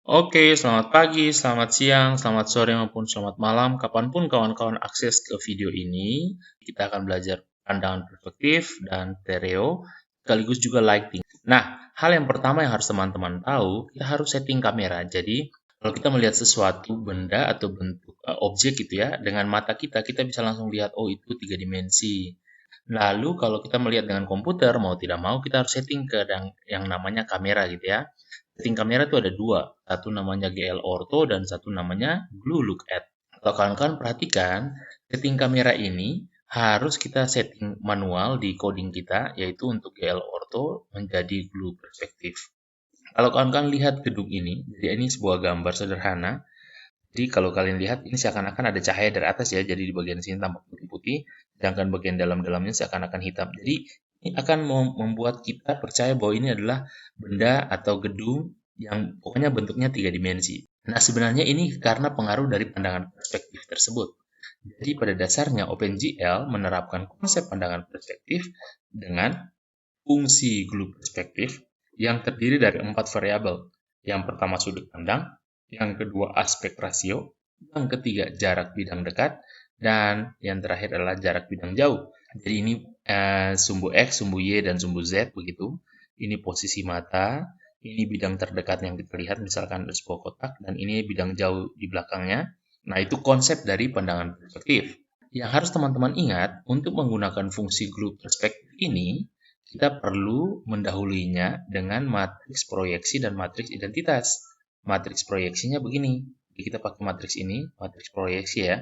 Oke, selamat pagi, selamat siang, selamat sore, maupun selamat malam. Kapanpun kawan-kawan akses ke video ini, kita akan belajar pandangan perspektif dan stereo, sekaligus juga lighting. Nah, hal yang pertama yang harus teman-teman tahu, kita harus setting kamera. Jadi, kalau kita melihat sesuatu benda atau bentuk objek gitu ya, dengan mata kita bisa langsung lihat, oh itu 3 dimensi. Lalu kalau kita melihat dengan komputer, mau tidak mau kita harus setting ke yang namanya kamera gitu ya. Setting kamera itu ada dua, satu namanya GL Ortho dan satu namanya Blue Look At. Kalau kawan-kawan perhatikan, setting kamera ini harus kita setting manual di coding kita, yaitu untuk GL Ortho menjadi Blue Perspective. Kalau kawan-kawan lihat gedung ini, jadi ini sebuah gambar sederhana. Jadi kalau kalian lihat ini seakan-akan ada cahaya dari atas ya, jadi di bagian sini tampak putih-putih, sedangkan bagian dalam-dalamnya seakan-akan hitam. Jadi ini akan membuat kita percaya bahwa ini adalah benda atau gedung yang pokoknya bentuknya 3 dimensi. Nah, sebenarnya ini karena pengaruh dari pandangan perspektif tersebut. Jadi pada dasarnya OpenGL menerapkan konsep pandangan perspektif dengan fungsi glue perspektif yang terdiri dari 4 variabel. Yang pertama sudut pandang, yang kedua aspek rasio, yang ketiga jarak bidang dekat, dan yang terakhir adalah jarak bidang jauh. Jadi ini sumbu X, sumbu Y, dan sumbu Z begitu. Ini posisi mata, ini bidang terdekat yang kita lihat, misalkan ada sebuah kotak, dan ini bidang jauh di belakangnya. Nah, itu konsep dari pandangan perspektif. Yang harus teman-teman ingat, untuk menggunakan fungsi glue perspektif ini, kita perlu mendahulunya dengan matriks proyeksi dan matriks identitas. Matriks proyeksinya begini. Jadi kita pakai matriks ini, matriks proyeksi ya.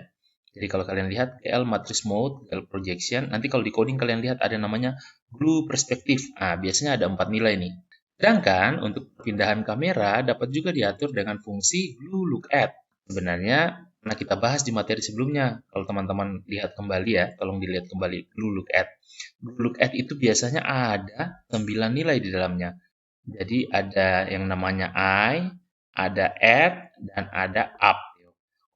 Jadi kalau kalian lihat GL matrix mode, GL projection, nanti kalau di coding kalian lihat ada namanya glue perspektif. Nah, biasanya ada 4 nilai nih. Sedangkan untuk perpindahan kamera dapat juga diatur dengan fungsi glue look at. Sebenarnya pernah kita bahas di materi sebelumnya. Kalau teman-teman lihat kembali ya, tolong dilihat kembali glue look at. Glue look at itu biasanya ada 9 nilai di dalamnya. Jadi ada yang namanya I, ada at, dan ada up.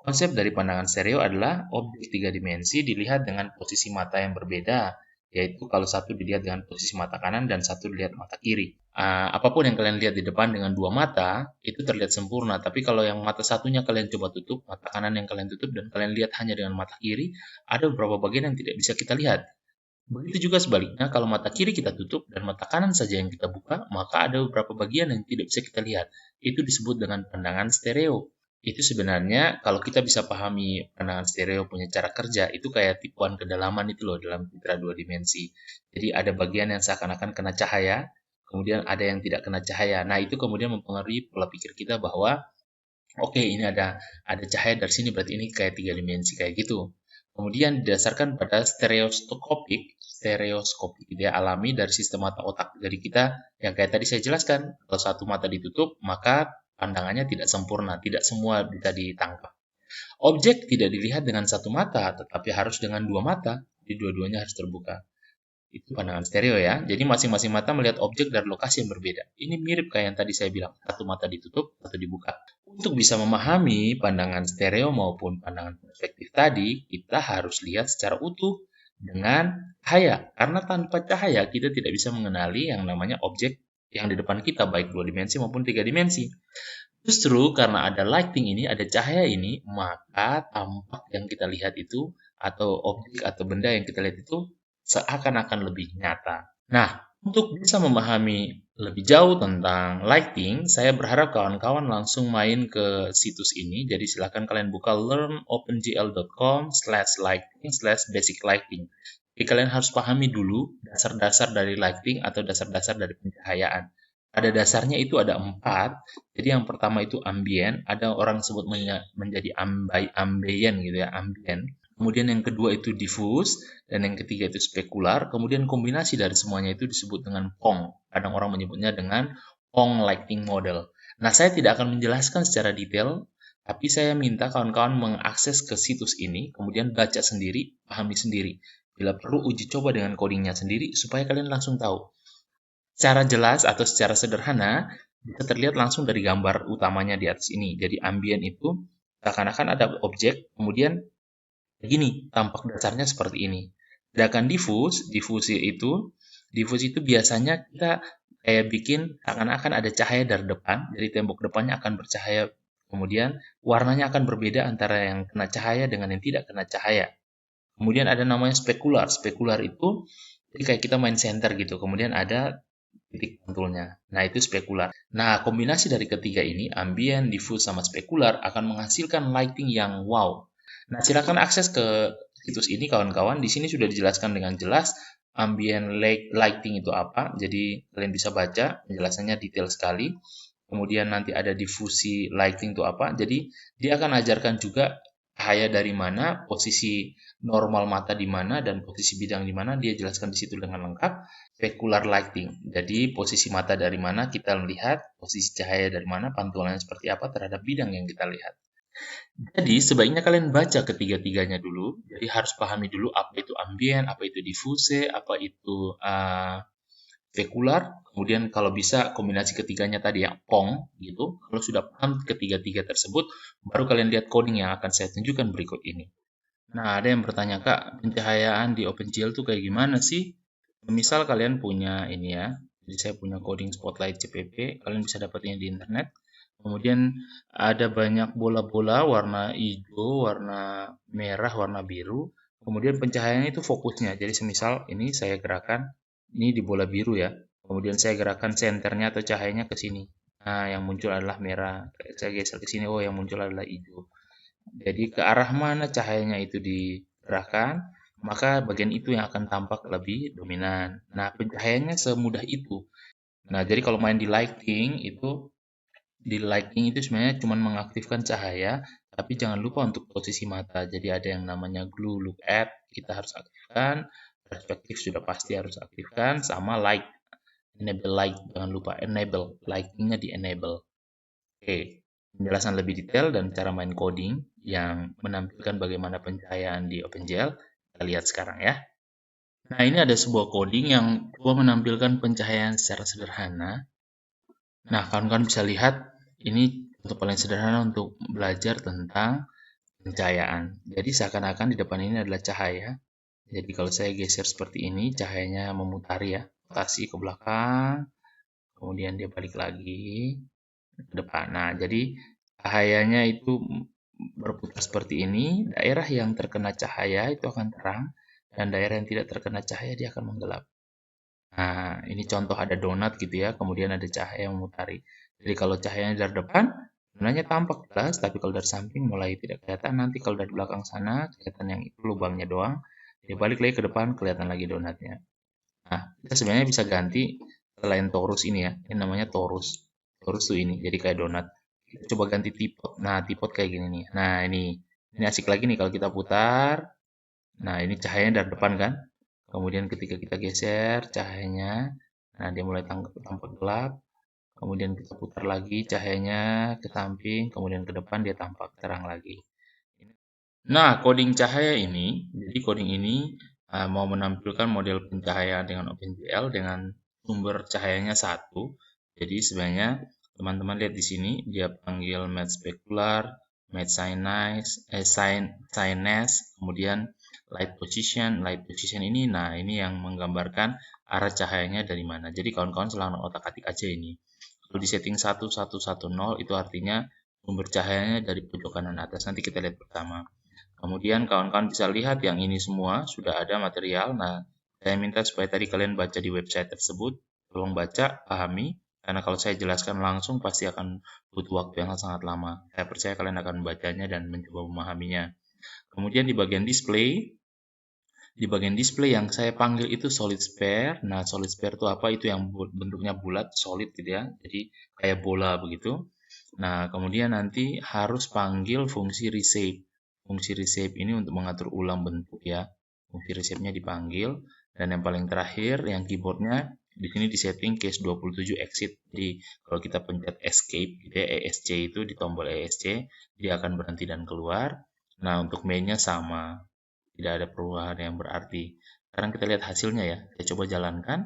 Konsep dari pandangan stereo adalah objek 3 dimensi dilihat dengan posisi mata yang berbeda, yaitu kalau satu dilihat dengan posisi mata kanan dan satu dilihat mata kiri. Apapun yang kalian lihat di depan dengan dua mata, itu terlihat sempurna. Tapi kalau yang mata satunya kalian coba tutup, mata kanan yang kalian tutup, dan kalian lihat hanya dengan mata kiri, ada beberapa bagian yang tidak bisa kita lihat. Begitu juga sebaliknya, kalau mata kiri kita tutup dan mata kanan saja yang kita buka, maka ada beberapa bagian yang tidak bisa kita lihat. Itu disebut dengan pandangan stereo. Itu sebenarnya kalau kita bisa pahami pandangan stereo punya cara kerja, itu kayak tipuan kedalaman itu loh dalam citra 2 dimensi. Jadi ada bagian yang seakan-akan kena cahaya, kemudian ada yang tidak kena cahaya. Nah, itu kemudian mempengaruhi pola pikir kita bahwa oke, ini ada cahaya dari sini, berarti ini kayak 3 dimensi kayak gitu. Kemudian didasarkan pada stereoskopik gitu ya, alami dari sistem mata otak. Jadi kita yang kayak tadi saya jelaskan, kalau satu mata ditutup, maka pandangannya tidak sempurna, tidak semua bisa ditangkap. Objek tidak dilihat dengan satu mata, tetapi harus dengan dua mata. Jadi dua-duanya harus terbuka. Itu pandangan stereo ya. Jadi masing-masing mata melihat objek dari lokasi yang berbeda. Ini mirip kayak yang tadi saya bilang, satu mata ditutup, satu dibuka. Untuk bisa memahami pandangan stereo maupun pandangan perspektif tadi, kita harus lihat secara utuh dengan cahaya. Karena tanpa cahaya kita tidak bisa mengenali yang namanya objek yang di depan kita, baik 2 dimensi maupun 3 dimensi. Justru karena ada lighting ini, ada cahaya ini, maka tampak yang kita lihat itu, atau objek atau benda yang kita lihat itu seakan-akan lebih nyata. Nah, untuk bisa memahami lebih jauh tentang lighting, saya berharap kawan-kawan langsung main ke situs ini. Jadi silakan kalian buka learnopengl.com/lighting/basic lighting. Jadi kalian harus pahami dulu dasar-dasar dari lighting atau dasar-dasar dari pencahayaan. Pada dasarnya itu ada 4. Jadi yang pertama itu ambient, ada orang sebut menjadi ambient gitu ya, ambient. Kemudian yang kedua itu diffuse, dan yang ketiga itu spekular. Kemudian kombinasi dari semuanya itu disebut dengan PONG. Kadang orang menyebutnya dengan PONG Lighting Model. Nah, saya tidak akan menjelaskan secara detail, tapi saya minta kawan-kawan mengakses ke situs ini, kemudian baca sendiri, pahami sendiri. Bila perlu uji coba dengan codingnya sendiri, supaya kalian langsung tahu. Secara jelas atau secara sederhana, bisa terlihat langsung dari gambar utamanya di atas ini. Jadi ambient itu seakan-akan ada objek, kemudian begini, tampak dasarnya seperti ini. Sedangkan diffuse itu biasanya kita kayak bikin seakan-akan ada cahaya dari depan, jadi tembok depannya akan bercahaya, kemudian warnanya akan berbeda antara yang kena cahaya dengan yang tidak kena cahaya. Kemudian ada namanya spekular. Spekular itu jadi kayak kita main center gitu, kemudian ada titik pantulnya. Nah, itu spekular. Nah, kombinasi dari ketiga ini, ambient, diffuse, sama spekular akan menghasilkan lighting yang wow. Nah, silakan akses ke situs ini kawan-kawan. Di sini sudah dijelaskan dengan jelas ambient lighting itu apa. Jadi kalian bisa baca penjelasannya detail sekali. Kemudian nanti ada diffusi lighting itu apa. Jadi dia akan ajarkan juga cahaya dari mana, posisi normal mata di mana, dan posisi bidang di mana. Dia jelaskan di situ dengan lengkap. Specular lighting. Jadi posisi mata dari mana kita melihat, posisi cahaya dari mana, pantulannya seperti apa terhadap bidang yang kita lihat. Jadi sebaiknya kalian baca ketiga-tiganya dulu. Jadi harus pahami dulu apa itu ambient, apa itu diffuse, apa itu spekular. Kemudian kalau bisa kombinasi ketiganya tadi yang PONG gitu. Kalau sudah paham ketiga-tiga tersebut, baru kalian lihat coding yang akan saya tunjukkan berikut ini. Nah, ada yang bertanya, Kak, pencahayaan di OpenGL tuh kayak gimana sih? Misal kalian punya ini ya, jadi saya punya coding Spotlight CPP, kalian bisa dapatnya di internet. Kemudian ada banyak bola-bola warna hijau, warna merah, warna biru. Kemudian pencahayaannya itu fokusnya. Jadi semisal ini saya gerakan, ini di bola biru ya. Kemudian saya gerakan senternya atau cahayanya ke sini. Nah, yang muncul adalah merah. Saya geser ke sini, oh yang muncul adalah hijau. Jadi ke arah mana cahayanya itu dikerahkan, maka bagian itu yang akan tampak lebih dominan. Nah, pencahayaannya semudah itu. Nah, jadi kalau main di lighting itu sebenarnya cuma mengaktifkan cahaya, tapi jangan lupa untuk posisi mata. Jadi ada yang namanya glue look at, kita harus aktifkan, perspektif sudah pasti harus aktifkan, sama light, enable light, jangan lupa enable, lightingnya di enable. Oke, penjelasan lebih detail dan cara main coding yang menampilkan bagaimana pencahayaan di OpenGL, kita lihat sekarang ya. Nah, ini ada sebuah coding yang coba menampilkan pencahayaan secara sederhana. Nah, kawan-kawan bisa lihat ini untuk paling sederhana untuk belajar tentang pencahayaan. Jadi seakan-akan di depan ini adalah cahaya. Jadi kalau saya geser seperti ini, cahayanya memutari ya, rotasi ke belakang, kemudian dia balik lagi ke depan. Nah, jadi cahayanya itu berputar seperti ini, daerah yang terkena cahaya itu akan terang, dan daerah yang tidak terkena cahaya dia akan menggelap. Nah, ini contoh ada donat gitu ya, kemudian ada cahaya yang memutari. Jadi kalau cahayanya dari depan, sebenarnya tampak jelas, tapi kalau dari samping mulai tidak kelihatan. Nanti kalau dari belakang sana, kelihatan yang itu lubangnya doang. Dia balik lagi ke depan, kelihatan lagi donatnya. Nah, kita sebenarnya bisa ganti selain torus ini ya, ini namanya torus. Torus tuh ini, jadi kayak donat. Kita coba ganti tipot. Nah, tipot kayak gini nih. Nah, ini asik lagi nih kalau kita putar. Nah, ini cahayanya dari depan kan. Kemudian ketika kita geser cahayanya, nah dia mulai tampak gelap. Kemudian kita putar lagi cahayanya ke samping, kemudian ke depan dia tampak terang lagi. Nah, coding cahaya ini, jadi coding ini mau menampilkan model pencahayaan dengan OpenGL dengan sumber cahayanya satu. Jadi sebenarnya teman-teman lihat di sini dia panggil matte specular, matte sinus, kemudian light position. Light position ini, nah ini yang menggambarkan arah cahayanya dari mana. Jadi kawan-kawan selalu otak-atik aja ini. Kalau di setting 1110 itu artinya sumber cahayanya dari pojok kanan atas. Nanti kita lihat pertama. Kemudian kawan-kawan bisa lihat yang ini semua sudah ada material. Nah, saya minta supaya tadi kalian baca di website tersebut. Tolong baca, pahami. Karena kalau saya jelaskan langsung pasti akan butuh waktu yang sangat lama. Saya percaya kalian akan membacanya dan mencoba memahaminya. Kemudian di bagian display yang saya panggil itu solid sphere. Nah, solid sphere itu apa? Itu yang bentuknya bulat, solid gitu ya. Jadi kayak bola begitu. Nah, kemudian nanti harus panggil fungsi reshape. Fungsi reshape ini untuk mengatur ulang bentuk ya. Fungsi reshape-nya dipanggil. Dan yang paling terakhir, yang keyboardnya di sini disetting case 27 exit. Jadi kalau kita pencet escape, gitu ya, ESC itu di tombol ESC, dia akan berhenti dan keluar. Nah, untuk main-nya sama. Tidak ada perubahan yang berarti. Sekarang kita lihat hasilnya ya. Saya coba jalankan.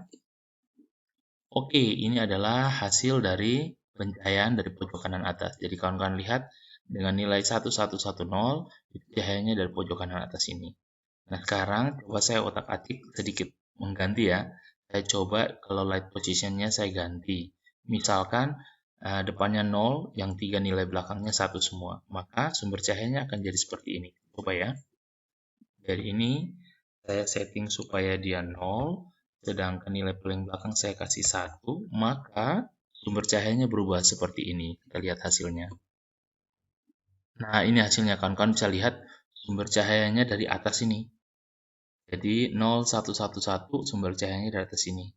Oke, ini adalah hasil dari pencahayaan dari pojok kanan atas. Jadi kawan-kawan lihat dengan nilai 1110 itu cahayanya dari pojok kanan atas ini. Nah, sekarang coba saya otak-atik sedikit mengganti ya. Saya coba kalau light positionnya saya ganti. Misalkan depannya 0, yang 3 nilai belakangnya 1 semua. Maka sumber cahayanya akan jadi seperti ini. Coba ya. Dari ini saya setting supaya dia 0, sedangkan nilai paling belakang saya kasih 1, maka sumber cahayanya berubah seperti ini. Kita lihat hasilnya. Nah, ini hasilnya. Kawan-kawan bisa lihat sumber cahayanya dari atas ini. Jadi 0, 1, 1, 1 sumber cahayanya dari atas ini.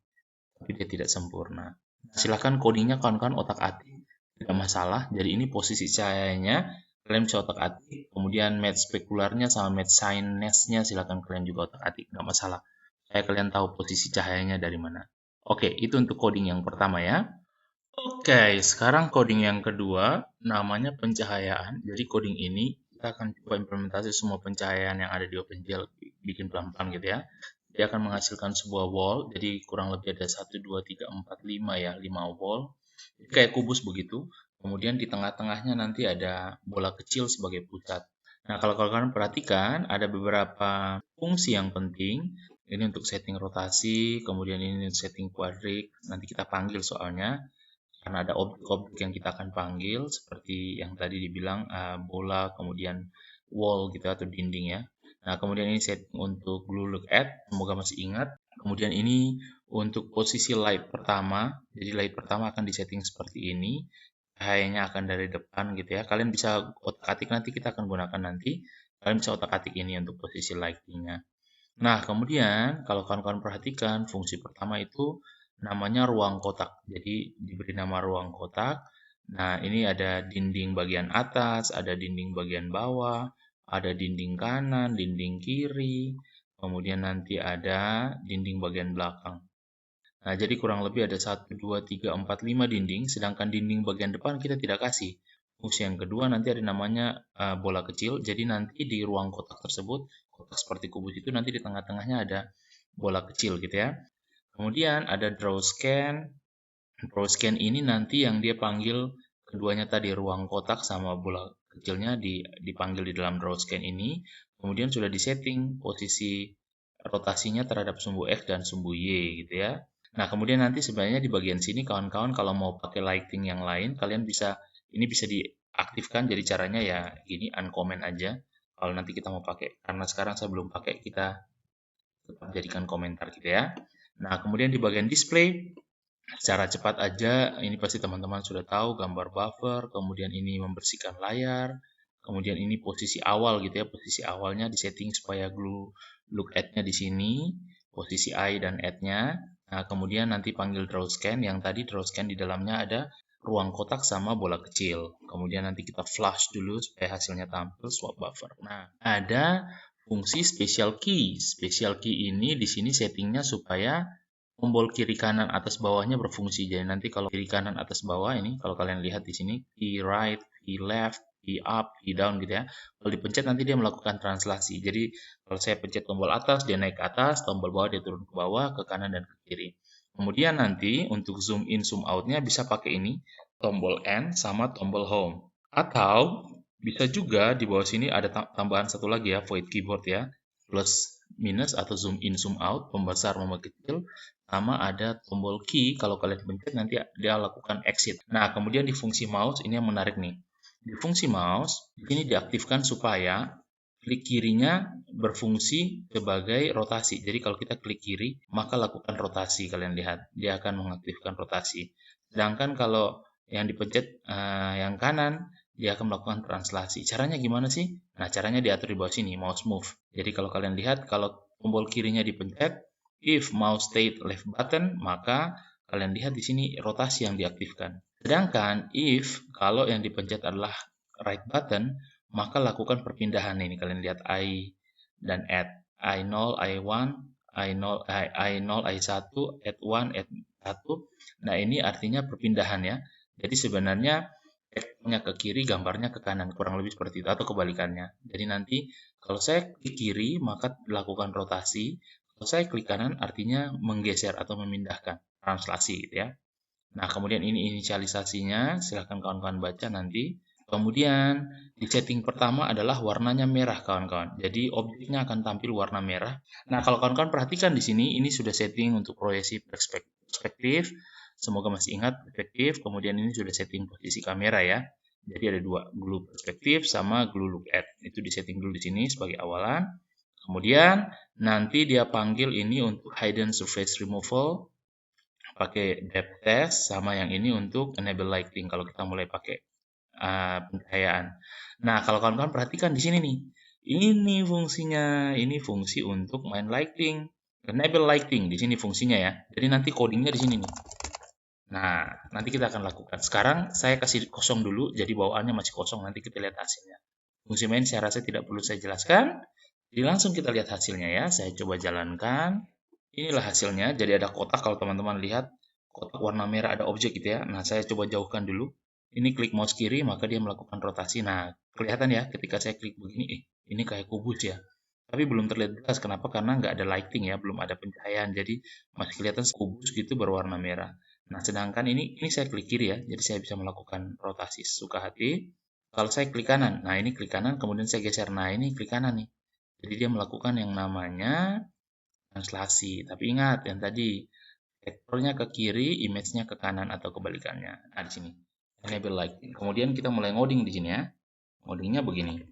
Tapi dia tidak sempurna. Silahkan codingnya kawan-kawan otak-atik. Tidak masalah. Jadi ini posisi cahayanya. Kalian bisa otak-atik. Kemudian match spekularnya sama match signness-nya silahkan kalian juga otak-atik. Tidak masalah. Supaya kalian tahu posisi cahayanya dari mana. Oke, itu untuk coding yang pertama ya. Oke, sekarang coding yang kedua, namanya pencahayaan. Jadi coding ini kita akan coba implementasi semua pencahayaan yang ada di OpenGL, bikin pelan-pelan gitu ya. Dia akan menghasilkan sebuah wall, jadi kurang lebih ada 1, 2, 3, 4, 5 ya, 5 wall. Jadi kayak kubus begitu. Kemudian di tengah-tengahnya nanti ada bola kecil sebagai pusat. Nah, kalau kalian perhatikan, ada beberapa fungsi yang penting. Ini untuk setting rotasi, kemudian ini untuk setting quadric. Nanti kita panggil soalnya karena ada objek-objek yang kita akan panggil seperti yang tadi dibilang bola, kemudian wall gitu atau dinding ya. Nah, kemudian ini setting untuk glue look at, semoga masih ingat. Kemudian ini untuk posisi light pertama, jadi light pertama akan disetting seperti ini. Cahayanya akan dari depan gitu ya. Kalian bisa otak-atik, nanti kita akan gunakan nanti. Kalian bisa otak-atik ini untuk posisi lighting-nya. Nah, kemudian kalau kawan-kawan perhatikan, fungsi pertama itu namanya ruang kotak. Jadi diberi nama ruang kotak. Nah, ini ada dinding bagian atas, ada dinding bagian bawah, ada dinding kanan, dinding kiri, kemudian nanti ada dinding bagian belakang. Nah, jadi kurang lebih ada 1, 2, 3, 4, 5 dinding, sedangkan dinding bagian depan kita tidak kasih. Fungsi yang kedua nanti ada namanya bola kecil, jadi nanti di ruang kotak tersebut, kotak seperti kubus itu nanti di tengah-tengahnya ada bola kecil gitu ya. Kemudian ada draw scan. Draw scan ini nanti yang dia panggil keduanya tadi ruang kotak sama bola kecilnya dipanggil di dalam draw scan ini. Kemudian sudah disetting posisi rotasinya terhadap sumbu X dan sumbu Y gitu ya. Nah, kemudian nanti sebenarnya di bagian sini kawan-kawan kalau mau pakai lighting yang lain kalian bisa diaktifkan, jadi caranya ya gini uncomment aja. Kalau nanti kita mau pakai, karena sekarang saya belum pakai, kita tetap jadikan komentar gitu ya. Nah, kemudian di bagian display, secara cepat aja, ini pasti teman-teman sudah tahu, gambar buffer, kemudian ini membersihkan layar, kemudian ini posisi awal gitu ya, posisi awalnya disetting supaya glue look at-nya di sini, posisi I dan at-nya. Nah, kemudian nanti panggil draw scan, yang tadi draw scan di dalamnya ada ruang kotak sama bola kecil. Kemudian nanti kita flash dulu supaya hasilnya tampil swap buffer. Nah, ada fungsi special key. Special key ini di sini settingnya supaya tombol kiri kanan atas bawahnya berfungsi. Jadi nanti kalau kiri kanan atas bawah ini, kalau kalian lihat di sini, key right, key left, key up, key down gitu ya. Kalau dipencet nanti dia melakukan translasi. Jadi kalau saya pencet tombol atas, dia naik ke atas, tombol bawah dia turun ke bawah, ke kanan dan ke kiri. Kemudian nanti untuk zoom in, zoom out-nya bisa pakai ini, tombol N sama tombol home. Atau bisa juga di bawah sini ada tambahan satu lagi ya, void keyboard ya, plus minus atau zoom in, zoom out, membesar, memperkecil, sama ada tombol key, kalau kalian pencet nanti dia lakukan exit. Nah, kemudian di fungsi mouse, ini yang menarik nih. Di fungsi mouse, ini diaktifkan supaya klik kirinya berfungsi sebagai rotasi. Jadi kalau kita klik kiri, maka lakukan rotasi. Kalian lihat, dia akan mengaktifkan rotasi. Sedangkan kalau yang dipencet yang kanan, dia akan melakukan translasi. Caranya gimana sih? Nah, caranya diatur di bawah sini, mouse move. Jadi kalau kalian lihat, kalau tombol kirinya dipencet, if mouse stayed left button, maka kalian lihat di sini rotasi yang diaktifkan. Sedangkan if kalau yang dipencet adalah right button, maka lakukan perpindahan ini. Kalian lihat I dan add I0, I1, I0, I0, I1, add 1, add 1. Nah, ini artinya perpindahan ya. Jadi sebenarnya teksnya ke kiri, gambarnya ke kanan, kurang lebih seperti itu atau kebalikannya. Jadi nanti kalau saya klik kiri maka lakukan rotasi, kalau saya klik kanan artinya menggeser atau memindahkan, translasi gitu ya. Nah, kemudian ini inisialisasinya, silahkan kawan-kawan baca nanti. Kemudian di setting pertama adalah warnanya merah kawan-kawan. Jadi objeknya akan tampil warna merah. Nah, kalau kawan-kawan perhatikan di sini, ini sudah setting untuk proyeksi perspektif. Semoga masih ingat perspektif. Kemudian ini sudah setting posisi kamera ya. Jadi ada dua, glue perspektif sama glue look at. Itu di setting dulu di sini sebagai awalan. Kemudian nanti dia panggil ini untuk hidden surface removal, pakai depth test, sama yang ini untuk enable lighting kalau kita mulai pakai pencahayaan. Nah, kalau kawan-kawan perhatikan di sini nih, ini fungsinya, ini fungsi untuk main lighting, enable lighting di sini fungsinya ya. Jadi nanti codingnya di sini nih. Nah, nanti kita akan lakukan. Sekarang saya kasih kosong dulu, jadi bawaannya masih kosong. Nanti kita lihat hasilnya. Fungsi main saya rasa tidak perlu saya jelaskan. Jadi langsung kita lihat hasilnya ya. Saya coba jalankan. Inilah hasilnya. Jadi ada kotak kalau teman-teman lihat. Kotak warna merah ada objek gitu ya. Nah, saya coba jauhkan dulu. Ini klik mouse kiri, maka dia melakukan rotasi. Nah, kelihatan ya ketika saya klik begini, ini kayak kubus ya. Tapi belum terlihat jelas. Kenapa? Karena nggak ada lighting ya, belum ada pencahayaan. Jadi masih kelihatan kubus gitu berwarna merah. Nah, sedangkan ini saya klik kiri ya, jadi saya bisa melakukan rotasi sesuka hati. Kalau saya klik kanan, nah ini klik kanan, kemudian saya geser. Nah, ini klik kanan nih. Jadi dia melakukan yang namanya translasi. Tapi ingat, yang tadi vektornya ke kiri, image-nya ke kanan atau kebalikannya. Nah, di sini. Enable lighting. Kemudian kita mulai ngoding di sini ya. Ngodingnya begini.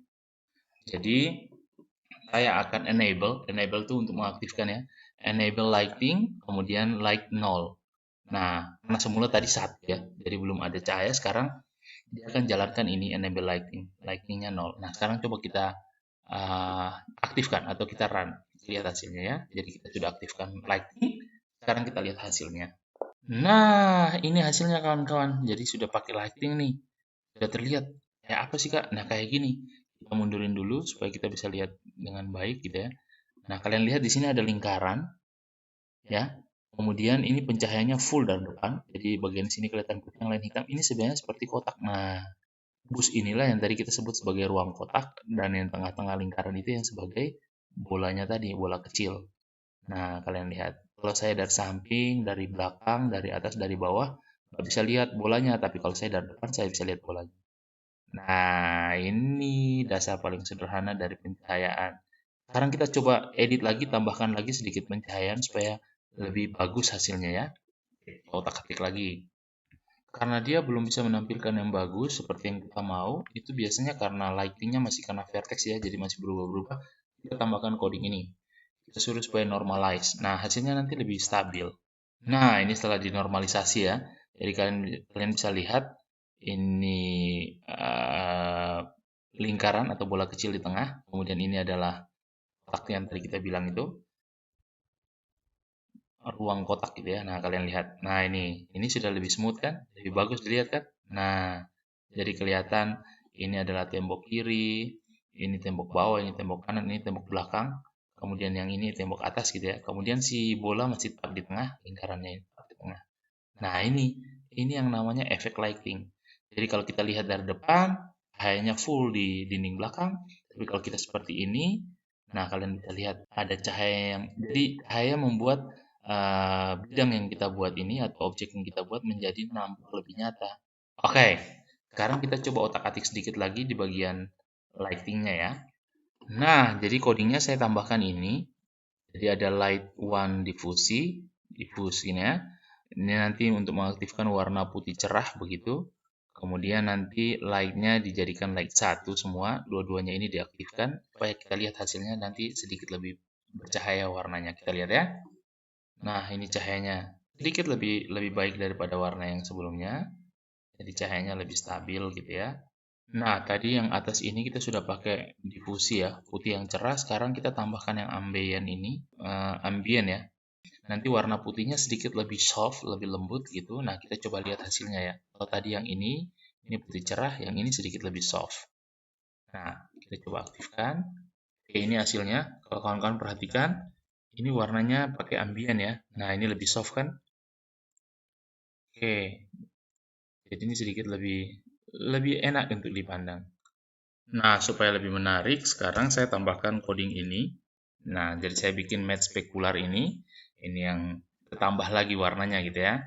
Jadi saya akan enable itu untuk mengaktifkan ya. Enable lighting, kemudian light 0. Nah, karena semula tadi 1 ya, jadi belum ada cahaya, sekarang dia akan jalankan ini enable lighting. Lightingnya 0. Nah, sekarang coba kita aktifkan atau kita run. Lihat hasilnya ya. Jadi kita sudah aktifkan lighting, sekarang kita lihat hasilnya. Nah, ini hasilnya kawan-kawan. Jadi sudah pakai lighting nih. Sudah terlihat. Kayak apa sih, Kak? Nah, kayak gini. Kita mundurin dulu supaya kita bisa lihat dengan baik gitu ya. Nah, kalian lihat di sini ada lingkaran ya. Kemudian ini pencahayaannya full dari depan. Jadi bagian sini kelihatan putih, yang lain hitam. Ini sebenarnya seperti kotak. Nah, bus inilah yang tadi kita sebut sebagai ruang kotak, dan yang tengah-tengah lingkaran itu yang sebagai bolanya tadi, bola kecil. Nah, kalian lihat. Kalau saya dari samping, dari belakang, dari atas, dari bawah, nggak bisa lihat bolanya. Tapi kalau saya dari depan, saya bisa lihat bolanya. Nah, ini dasar paling sederhana dari pencahayaan. Sekarang kita coba edit lagi, tambahkan lagi sedikit pencahayaan supaya lebih bagus hasilnya ya. Otak-atik lagi. Karena dia belum bisa menampilkan yang bagus seperti yang kita mau, itu biasanya karena lightingnya masih kena vertex ya, jadi masih berubah-berubah. Kita tambahkan coding ini. Kita suruh supaya normalize. Nah, hasilnya nanti lebih stabil. Nah, ini setelah dinormalisasi ya. Jadi kalian bisa lihat ini lingkaran atau bola kecil di tengah. Kemudian ini adalah kotak yang tadi kita bilang itu. Ruang kotak gitu ya. Nah, kalian lihat. Nah, ini sudah lebih smooth kan? Lebih bagus dilihat kan? Nah, jadi kelihatan ini adalah tembok kiri, ini tembok bawah, ini tembok kanan, ini tembok belakang. Kemudian yang ini tembok atas gitu ya. Kemudian si bola masih tetap di tengah, lingkarannya tetap di tengah. Nah, ini yang namanya efek lighting. Jadi kalau kita lihat dari depan, cahayanya full di dinding belakang. Tapi kalau kita seperti ini, nah kalian bisa lihat ada cahaya yang, jadi cahaya membuat bidang yang kita buat ini atau objek yang kita buat menjadi nampak lebih nyata. Oke, sekarang kita coba otak-atik sedikit lagi di bagian lightingnya ya. Nah, jadi codingnya saya tambahkan ini. Jadi ada light one diffusi ini ya. Ini nanti untuk mengaktifkan warna putih cerah begitu. Kemudian nanti light-nya dijadikan light 1 semua, dua-duanya ini diaktifkan supaya kita lihat hasilnya nanti sedikit lebih bercahaya warnanya. Kita lihat ya. Nah, ini cahayanya sedikit lebih baik daripada warna yang sebelumnya. Jadi cahayanya lebih stabil gitu ya. Nah, tadi yang atas ini kita sudah pakai difusi ya, putih yang cerah. Sekarang kita tambahkan yang ambient ini, ambient ya. Nanti warna putihnya sedikit lebih soft, lebih lembut gitu. Nah, kita coba lihat hasilnya ya. Kalau tadi yang ini putih cerah, yang ini sedikit lebih soft. Nah, kita coba aktifkan. Oke, ini hasilnya. Kalau kawan-kawan perhatikan, ini warnanya pakai ambient ya. Nah, ini lebih soft kan? Oke. Jadi ini sedikit lebih enak untuk dipandang. Nah, supaya lebih menarik, sekarang saya tambahkan coding ini. Nah, jadi saya bikin match spekular ini yang tambah lagi warnanya gitu ya.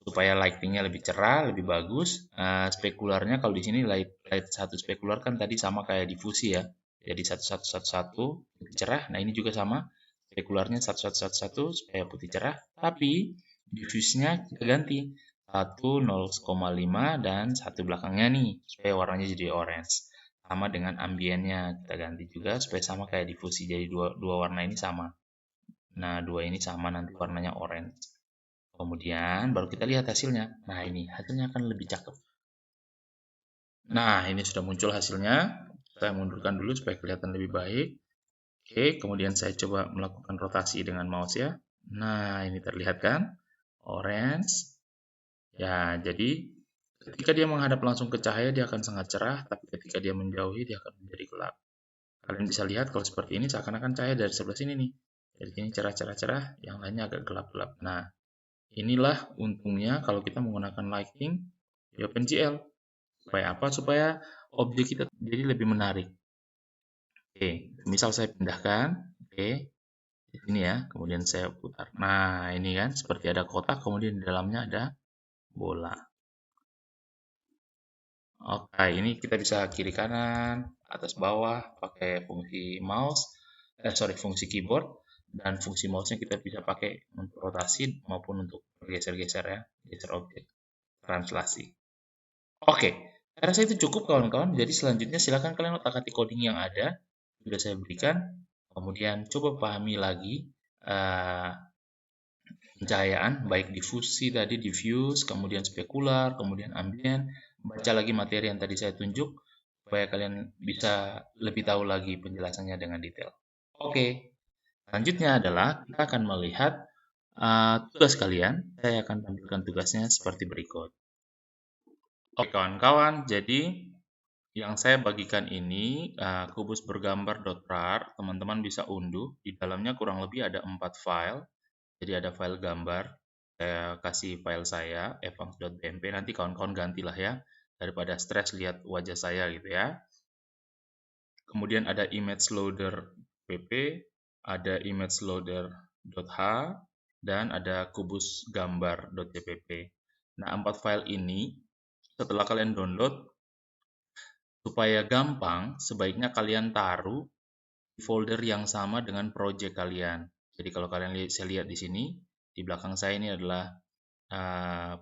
supaya lightingnya lebih cerah, lebih bagus. Spekularnya kalau di sini light satu spekular kan tadi sama kayak diffusi ya. Jadi 1111 putih cerah. Nah, ini juga sama. Spekularnya 1111 supaya putih cerah, tapi diffuse-nya kita ganti. 1 0,5 dan satu belakangnya nih supaya warnanya jadi orange. Sama dengan ambiennya kita ganti juga supaya sama kayak diffusi. Jadi dua warna ini sama. Nah, dua ini sama nanti warnanya orange. Kemudian baru kita lihat hasilnya. Nah, ini hasilnya akan lebih cakep. Nah, ini sudah muncul hasilnya. Saya mundurkan dulu supaya kelihatan lebih baik. Oke, kemudian saya coba melakukan rotasi dengan mouse ya. Nah, ini terlihat kan? Orange. Ya, jadi ketika dia menghadap langsung ke cahaya, dia akan sangat cerah. Tapi ketika dia menjauhi, dia akan menjadi gelap. Kalian bisa lihat kalau seperti ini, seakan-akan cahaya dari sebelah sini nih. Jadi ini cerah-cerah-cerah, yang lainnya agak gelap-gelap. Nah, inilah untungnya kalau kita menggunakan lighting di OpenGL. Supaya apa? Supaya objek kita jadi lebih menarik. Oke, misal saya pindahkan, oke, di sini ya, kemudian saya putar. Nah, ini kan seperti ada kotak, kemudian di dalamnya ada bola. Oke, ini kita bisa kiri kanan, atas bawah, pakai fungsi mouse, fungsi keyboard, dan fungsi mouse-nya kita bisa pakai untuk rotasi maupun untuk bergeser-geser ya, geser objek, translasi. Oke, saya rasa itu cukup kawan-kawan. Jadi selanjutnya silakan kalian otak-atik coding yang ada, sudah saya berikan. Kemudian coba pahami lagi eh, pencahayaan, baik difusi tadi, diffuse, kemudian spekular, kemudian ambient. Baca lagi materi yang tadi saya tunjuk, supaya kalian bisa lebih tahu lagi penjelasannya dengan detail. Oke, selanjutnya adalah kita akan melihat tugas kalian. Saya akan tampilkan tugasnya seperti berikut. Oke kawan-kawan, jadi yang saya bagikan ini kubus bergambar.rar, teman-teman bisa unduh. Di dalamnya kurang lebih ada 4 file. Jadi ada file gambar, saya kasih file saya, evans.bmp, nanti kawan-kawan gantilah ya, daripada stres lihat wajah saya gitu ya. Kemudian ada image loader pp, ada image loader.h, dan ada kubus gambar.cpp. Nah, 4 file ini setelah kalian download, supaya gampang, sebaiknya kalian taruh di folder yang sama dengan project kalian. Jadi kalau kalian saya lihat di sini, di belakang saya ini adalah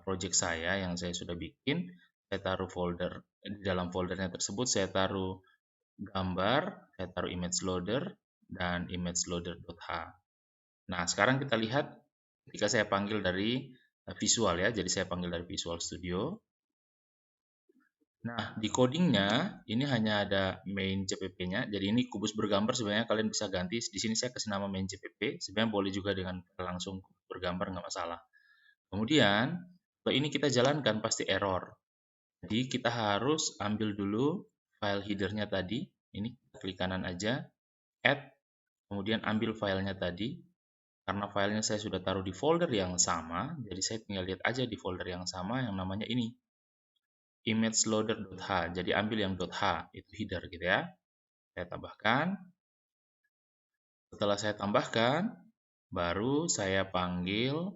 project saya yang saya sudah bikin. Saya taruh folder, di dalam foldernya tersebut saya taruh gambar, saya taruh image loader, dan image loader.h. Nah, sekarang kita lihat ketika saya panggil dari visual ya, jadi saya panggil dari Visual Studio. Nah, di codingnya ini hanya ada main CPP-nya. Jadi ini kubus bergambar sebenarnya kalian bisa ganti. Di sini saya kasih nama main CPP. Sebenarnya boleh juga dengan langsung bergambar nggak masalah. Kemudian kalau ini kita jalankan pasti error. Jadi kita harus ambil dulu file header-nya tadi. Ini klik kanan aja, add, kemudian ambil filenya tadi. Karena filenya saya sudah taruh di folder yang sama, jadi saya tinggal lihat aja di folder yang sama yang namanya ini image loader.h. Jadi ambil yang .h itu header gitu ya. Saya tambahkan. Setelah saya tambahkan, baru saya panggil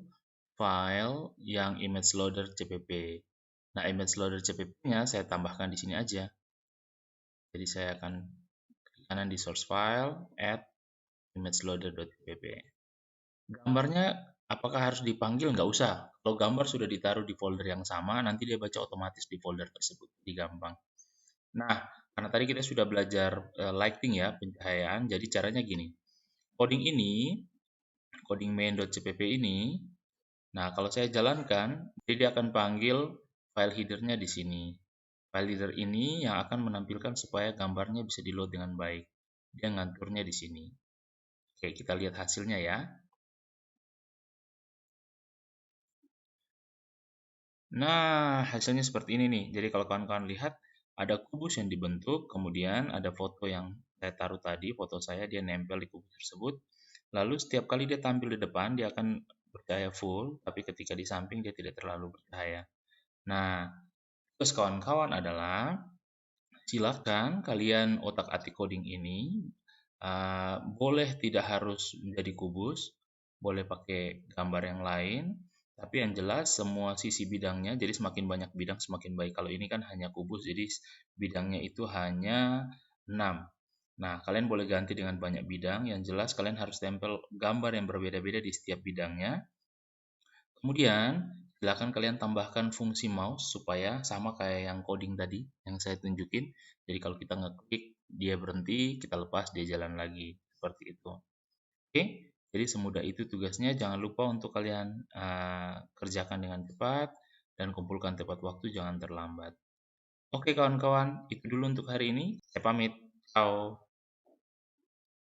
file yang image loader cpp. Nah, image loader cpp-nya saya tambahkan di sini aja. Jadi saya akan klik kanan di source file, add image loader.cpp. Gambarnya apakah harus dipanggil? Nggak usah. Kalau gambar sudah ditaruh di folder yang sama, nanti dia baca otomatis di folder tersebut. Jadi gampang. Nah, karena tadi kita sudah belajar lighting ya, pencahayaan. Jadi caranya gini. Coding ini, coding main.cpp ini, nah kalau saya jalankan, dia akan panggil file header-nya di sini. File header ini yang akan menampilkan supaya gambarnya bisa di-load dengan baik. Dia ngaturnya di sini. Oke, kita lihat hasilnya ya. Nah, hasilnya seperti ini nih. Jadi kalau kawan-kawan lihat, ada kubus yang dibentuk, kemudian ada foto yang saya taruh tadi, foto saya, dia nempel di kubus tersebut. Lalu setiap kali dia tampil di depan, dia akan bercahaya full, tapi ketika di samping dia tidak terlalu bercahaya. Nah, terus kawan-kawan adalah, silakan kalian otak-atik coding ini, boleh tidak harus menjadi kubus, boleh pakai gambar yang lain, Tapi yang jelas semua sisi bidangnya, jadi semakin banyak bidang semakin baik. Kalau ini kan hanya kubus, jadi bidangnya itu hanya 6. Nah, kalian boleh ganti dengan banyak bidang. Yang jelas kalian harus tempel gambar yang berbeda-beda di setiap bidangnya. Kemudian, silakan kalian tambahkan fungsi mouse supaya sama kayak yang coding tadi yang saya tunjukin. Jadi kalau kita ngeklik, dia berhenti, kita lepas, dia jalan lagi. Seperti itu. Oke, jadi semudah itu tugasnya. Jangan lupa untuk kalian kerjakan dengan cepat dan kumpulkan tepat waktu, jangan terlambat. Oke kawan-kawan, itu dulu untuk hari ini. Saya pamit. Ciao.